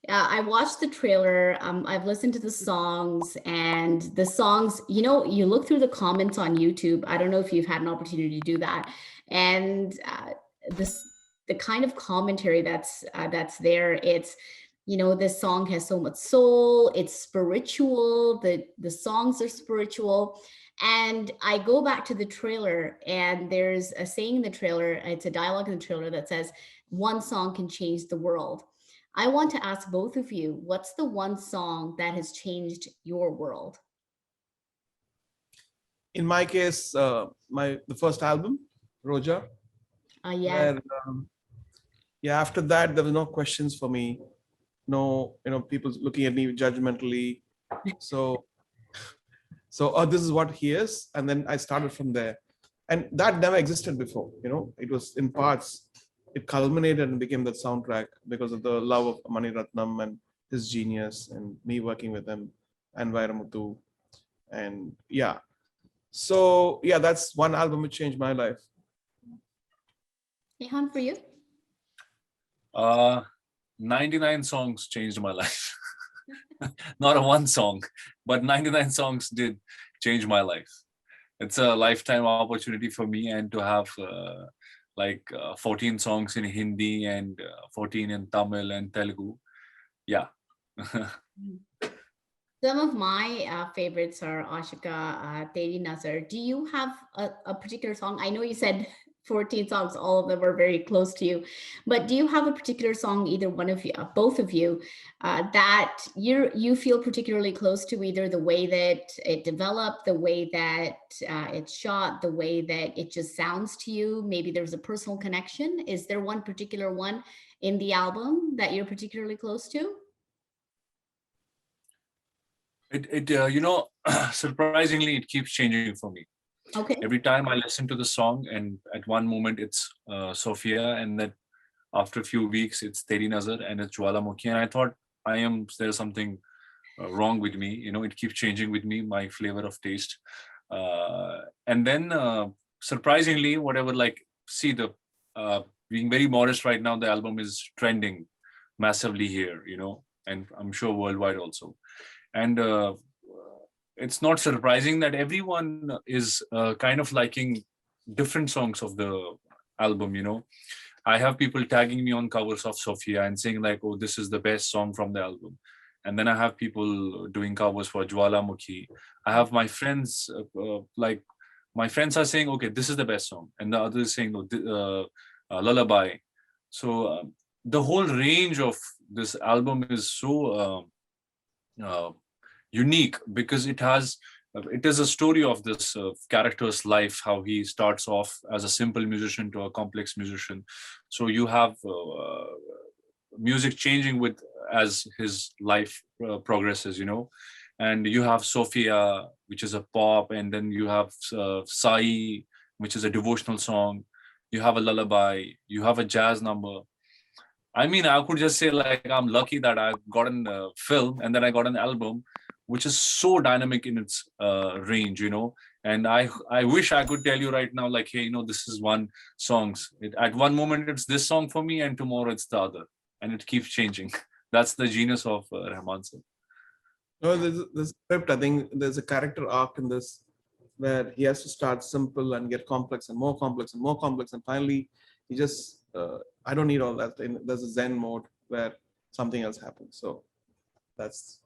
I watched the trailer. I've listened to the songs, and the songs, you know, you look through the comments on YouTube. I don't know if you've had an opportunity to do that. And this, the kind of commentary that's there, it's, you know, this song has so much soul, it's spiritual, the songs are spiritual. And I go back to the trailer, and there's a saying in the trailer, it's a dialogue in the trailer that says, one song can change the world. I want to ask both of you, what's the one song that has changed your world? In my case, the first album, Roja, Yeah. where yeah, after that there were no questions for me, no, people looking at me judgmentally. So, oh, this is what he is, and then I started from there, and that never existed before. It was in parts. It culminated and became that soundtrack because of the love of Mani Ratnam and his genius, and me working with him, and Vairamuthu, and yeah. So yeah, that's one album which changed my life. Ehan, for you? 99 songs changed my life. Not a one song, but 99 songs did change my life. It's a lifetime opportunity for me, and to have 14 songs in Hindi and 14 in Tamil and Telugu. Yeah. Some of my favorites are Ashika, Teri Nazar. Do you have a particular song? I know you said 14 songs, all of them are very close to you, but do you have a particular song, either one of you, both of you, that you feel particularly close to, either the way that it developed, the way that it's shot, the way that it just sounds to you? Maybe there's a personal connection. Is there one particular one in the album that you're particularly close to? Surprisingly, it keeps changing for me. Okay. Every time I listen to the song, and at one moment it's Sophia, and then after a few weeks it's Teri Nazar and it's Jwalamukhi, and I thought there's something wrong with me. It keeps changing with me, my flavor of taste. And then surprisingly, being very modest right now, the album is trending massively here, and I'm sure worldwide also. And it's not surprising that everyone is kind of liking different songs of the album. I have people tagging me on covers of Sophia and saying like, oh, this is the best song from the album. And then I have people doing covers for Jwalamukhi. I have my friends, my friends are saying, okay, this is the best song. And the others saying, Lullaby. So the whole range of this album is so unique, because it is a story of this character's life, how he starts off as a simple musician to a complex musician. So you have music changing as his life progresses, and you have Sophia, which is a pop, and then you have Sai, which is a devotional song. You have a lullaby, you have a jazz number. I mean, I could just say like, I'm lucky that I got a film and then I got an album which is so dynamic in its range, and I wish I could tell you right now, like, hey, this is one songs. At one moment it's this song for me, and tomorrow it's the other, and it keeps changing. That's the genius of Rahman sir. No, there's script. I think there's a character arc in this where he has to start simple and get complex and more complex and more complex, and finally he just I don't need all that. There's a Zen mode where something else happens. So that's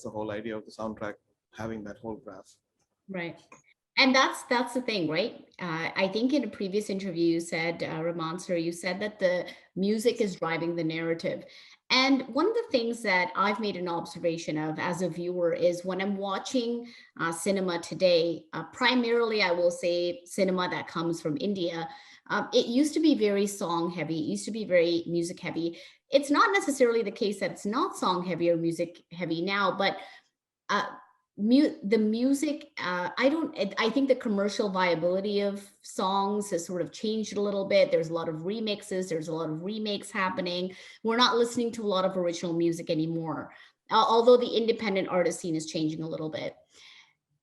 the whole idea of the soundtrack, having that whole graph. Right. And that's the thing, right? I think in a previous interview you said, Rahman sir, you said that the music is driving the narrative. And one of the things that I've made an observation of as a viewer is when I'm watching cinema today, primarily I will say cinema that comes from India, it used to be very song heavy, it used to be very music heavy. It's not necessarily the case that it's not song heavy or music heavy now, but the music, I think the commercial viability of songs has sort of changed a little bit. There's a lot of remixes, there's a lot of remakes happening. We're not listening to a lot of original music anymore, although the independent artist scene is changing a little bit.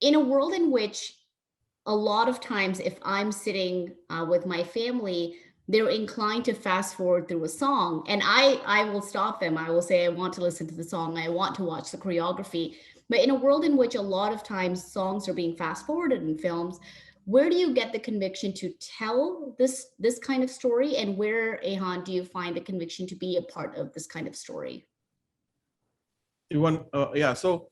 In a world in which a lot of times, if I'm sitting with my family, they're inclined to fast forward through a song. And I will stop them. I will say, I want to listen to the song. I want to watch the choreography. But in a world in which a lot of times songs are being fast forwarded in films, where do you get the conviction to tell this kind of story? And where, Ehan, do you find the conviction to be a part of this kind of story? You want, yeah. So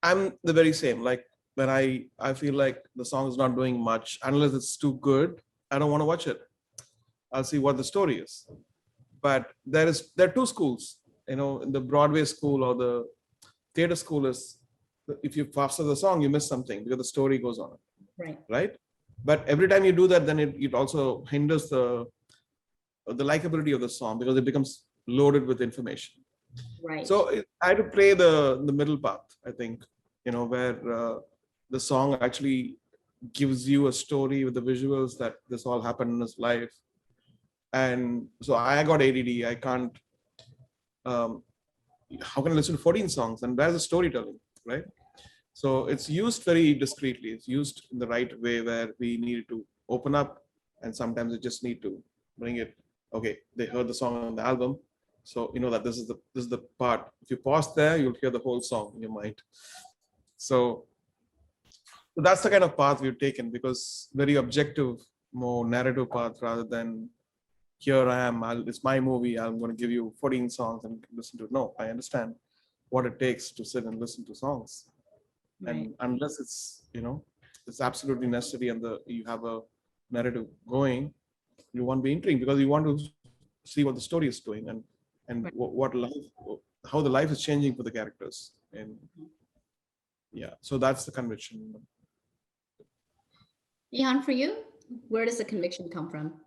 I'm the very same. Like when I feel like the song is not doing much, unless it's too good, I don't want to watch it. I'll see what the story is. But there are two schools. In the Broadway school or the theater school is, if you faster the song, you miss something because the story goes on, Right. right? But every time you do that, then it also hinders the likability of the song because it becomes loaded with information. Right. So I had to play the middle path, I think, where the song actually gives you a story with the visuals that this all happened in his life. And so I got ADD. I can't, how can I listen to 14 songs? And where's the storytelling, right? So it's used very discreetly. It's used in the right way where we need to open up, and sometimes we just need to bring it. Okay, they heard the song on the album, so you know that this is the part. If you pause there, you'll hear the whole song in your mind. So that's the kind of path we've taken, because very objective, more narrative path rather than here I am. It's my movie. I'm going to give you 14 songs and listen to it. No, I understand what it takes to sit and listen to songs. Right. And unless it's absolutely necessary and you have a narrative going, you won't be intrigued because you want to see what the story is doing and Right. what life, how the life is changing for the characters. And yeah, so that's the conviction. Ehan, for you, where does the conviction come from?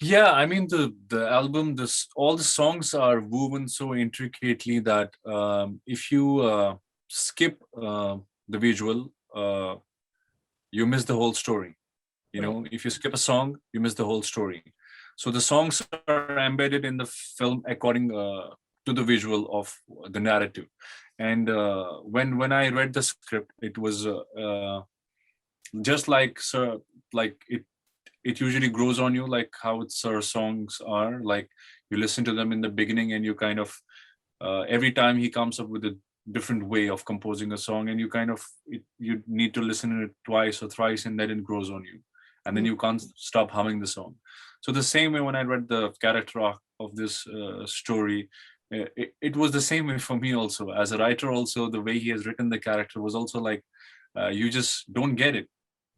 Yeah, I mean the album, this all the songs are woven so intricately that if you skip the visual, you miss the whole story. Right. If you skip a song, you miss the whole story. So the songs are embedded in the film according to the visual of the narrative. And when I read the script, it was just like it usually grows on you, like how it's our songs are. Like you listen to them in the beginning, and you kind of every time he comes up with a different way of composing a song, and you kind of you need to listen to it twice or thrice, and then it grows on you, and then you can't stop humming the song. So the same way when I read the character arc of this story, it was the same way for me also as a writer. Also, the way he has written the character was also like you just don't get it,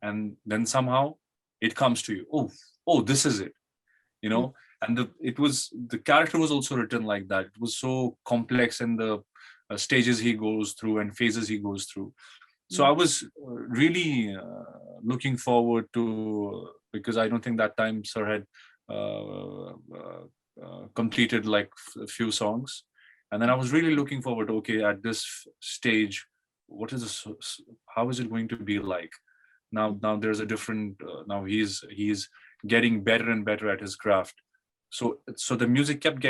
and then somehow it comes to you. Oh, this is it. And the character was also written like that. It was so complex, and the stages he goes through and phases he goes through. So I was really looking forward to, because I don't think that time Sir had completed like a few songs, and then I was really looking forward. Okay, at this stage, what is this? How is it going to be like? Now there's a different. Now he's getting better and better at his craft. So the music kept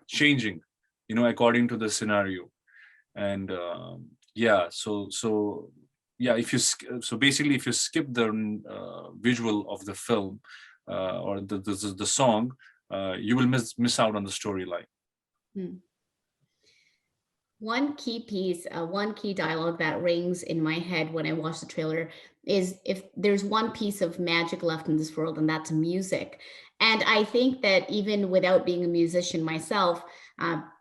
changing, according to the scenario. And yeah, so yeah, so basically if you skip the visual of the film or the song, you will miss out on the storyline. Hmm. One key piece, one key dialogue that rings in my head when I watch the trailer is, if there's one piece of magic left in this world, and that's music. And I think that even without being a musician myself,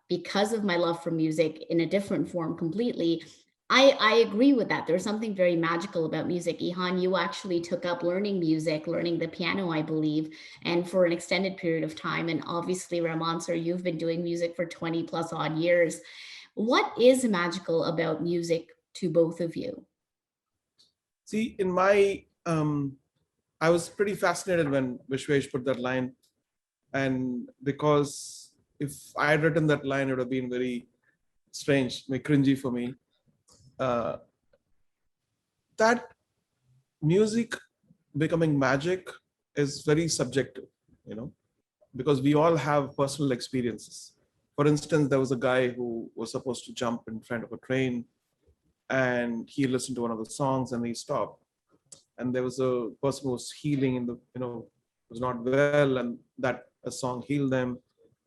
because of my love for music in a different form completely, I agree with that. There's something very magical about music. Ehan, you actually took up learning music, learning the piano, I believe, and for an extended period of time. And obviously, Rahman sir, you've been doing music for 20 plus odd years. What is magical about music to both of you? See, in my I was pretty fascinated when Vishwesh put that line, and because if I had written that line, it would have been very strange, very cringy for me. Uh, that music becoming magic is very subjective, you know, because we all have personal experiences. For instance, there was a guy who was supposed to jump in front of a train, and he listened to one of the songs and he stopped. And there was a person who was healing in the, was not well, and that a song healed them.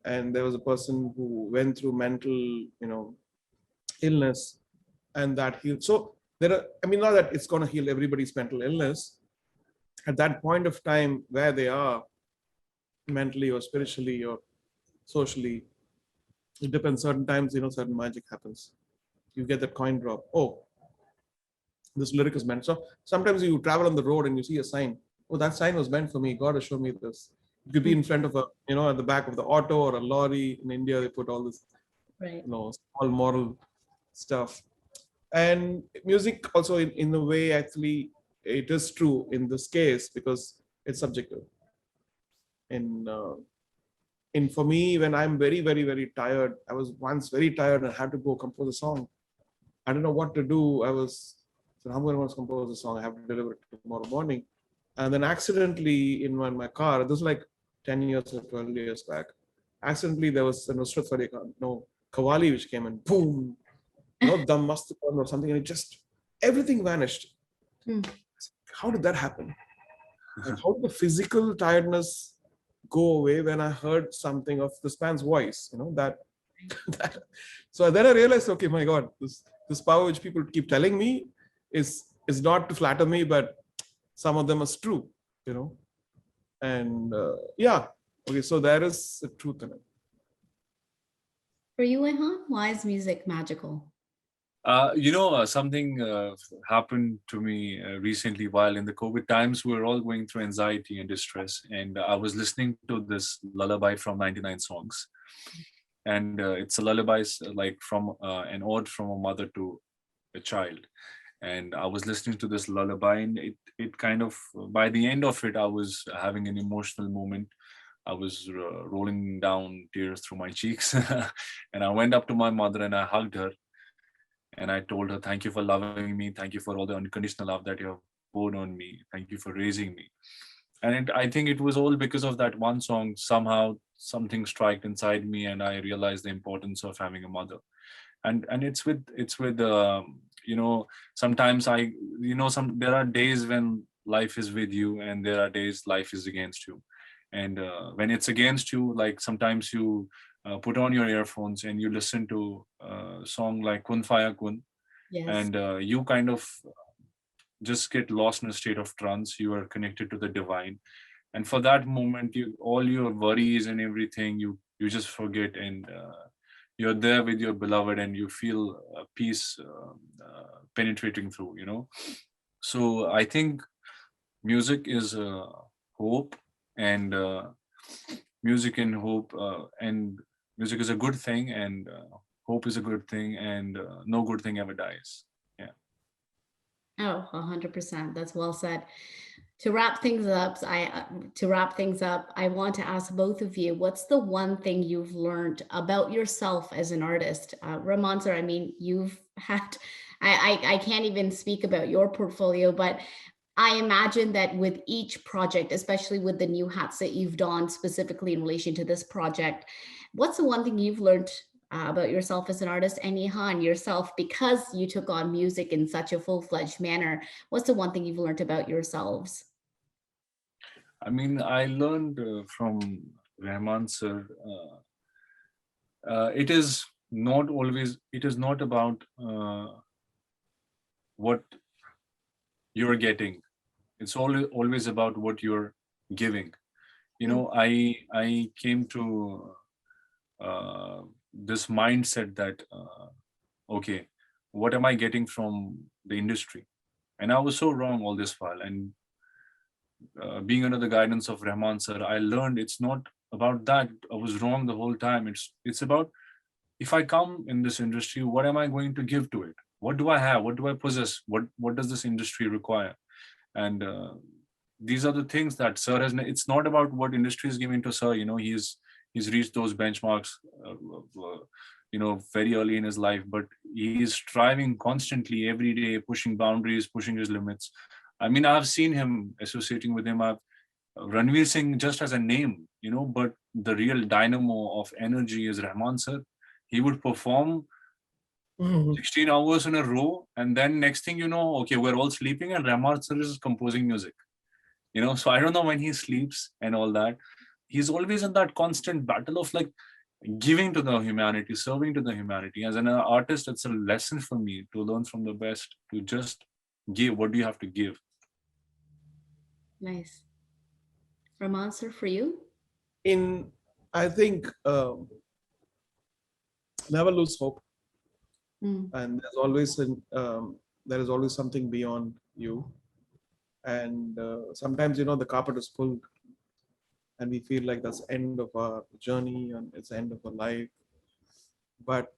And there was a person who went through mental, illness, and that healed. So there are, I mean, not that it's going to heal everybody's mental illness. At that point of time where they are mentally or spiritually or socially, it depends. Certain times, certain magic happens. You get that coin drop. Oh, this lyric is meant. So sometimes you travel on the road and you see a sign. Oh, that sign was meant for me. God has shown me this. It could be in front of at the back of the auto or a lorry. In India, they put all this, Right. small moral stuff. And music also, in a way, actually, it is true in this case because it's subjective. In for me, when I'm very, very, very tired, I was once very tired and I had to go compose a song. I don't know what to do. So I'm going to compose a song. I have to deliver it tomorrow morning. And then accidentally in my car, this was like 10 years or 12 years back, accidentally there was a Nusrat Fateh Khan, Qawwali, which came and boom, Dam Mast or something, and it just, everything vanished. How did that happen? Like, how did the physical tiredness go away when I heard something of this man's voice, that so then I realized, okay, my God, this power which people keep telling me is not to flatter me, but some of them is true, and yeah, okay, so there is a truth in it. For you, Ehan, why is music magical? Something happened to me recently while in the COVID times. We were all going through anxiety and distress, and I was listening to this lullaby from 99 Songs. And it's a lullaby like from an ode from a mother to a child. And I was listening to this lullaby, and it kind of, by the end of it, I was having an emotional moment. I was rolling down tears through my cheeks. And I went up to my mother and I hugged her. And I told her, thank you for loving me. Thank you for all the unconditional love that you have poured on me. Thank you for raising me. And I think it was all because of that one song. Somehow something struck inside me, and I realized the importance of having a mother. And it's with sometimes there are days when life is with you, and there are days life is against you. And when it's against you, like sometimes you put on your earphones and you listen to a song like Kun Faya Kun, Yes. and you kind of just get lost in a state of trance. You are connected to the divine, and for that moment, all your worries and everything, you just forget, and you're there with your beloved, and you feel peace penetrating through. So I think music is hope, and music and hope, and music is a good thing, and hope is a good thing, and no good thing ever dies. Yeah. Oh, 100%. That's well said. To wrap things up, I want to ask both of you, what's the one thing you've learned about yourself as an artist? Rahman sir, I mean, you've had, I can't even speak about your portfolio, but I imagine that with each project, especially with the new hats that you've donned specifically in relation to this project, what's the one thing you've learned about yourself as an artist? And Ehan, yourself, because you took on music in such a full-fledged manner, what's the one thing you've learned about yourselves? I mean, I learned from Rahman sir. It is not about what you're getting. It's always about what you're giving. I came to this mindset that okay, what am I getting from the industry? And I was so wrong all this while. And being under the guidance of Rahman sir, I learned it's not about that. I was wrong the whole time. It's about, if I come in this industry, what am I going to give to it? What do I have? What do I possess? What does this industry require? And these are the things that sir has. It's not about what industry is giving to sir. He's reached those benchmarks, very early in his life. But he's striving constantly every day, pushing boundaries, pushing his limits. I mean, I've seen him associating with him. Ranveer Singh just as a name, but the real dynamo of energy is Rahman sir. He would perform 16 hours in a row, and then next thing you know, okay, we're all sleeping and Rahman sir is composing music. So I don't know when he sleeps and all that. He's always in that constant battle of like giving to the humanity, serving to the humanity. As an artist, it's a lesson for me to learn from the best, to just give. What do you have to give? Nice. Rahman sir, for you? In I think never lose hope, Mm, and there is always something beyond you. And sometimes the carpet is pulled, and we feel like that's the end of our journey and it's the end of our life. But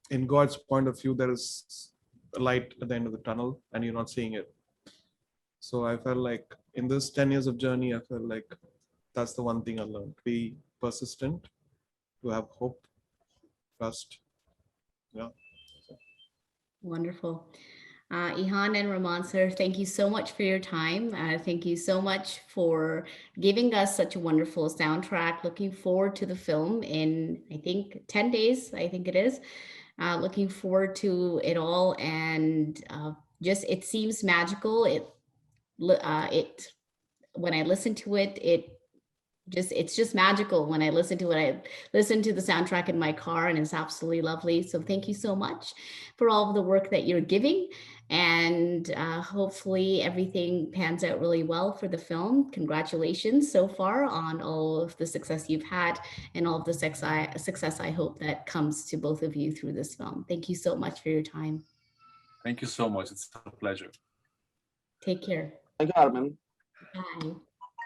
in God's point of view, there is a light at the end of the tunnel, and you're not seeing it. So I felt like in this 10 years of journey, I felt like that's the one thing I learned: be persistent, to have hope, trust. Yeah. wonderful. Ehan and Rahman sir, thank you so much for your time. Thank you so much for giving us such a wonderful soundtrack. Looking forward to the film in, I think, 10 days, I think it is. Looking forward to it all. And just, it seems magical. It when I listen to it, it's just magical when I listen to it. I listen to the soundtrack in my car and it's absolutely lovely. So thank you so much for all of the work that you're giving. And hopefully everything pans out really well for the film. Congratulations so far on all of the success you've had and all of the success I hope that comes to both of you through this film. Thank you so much for your time. Thank you so much. It's a pleasure. Take care. Thank you, Armin. Bye.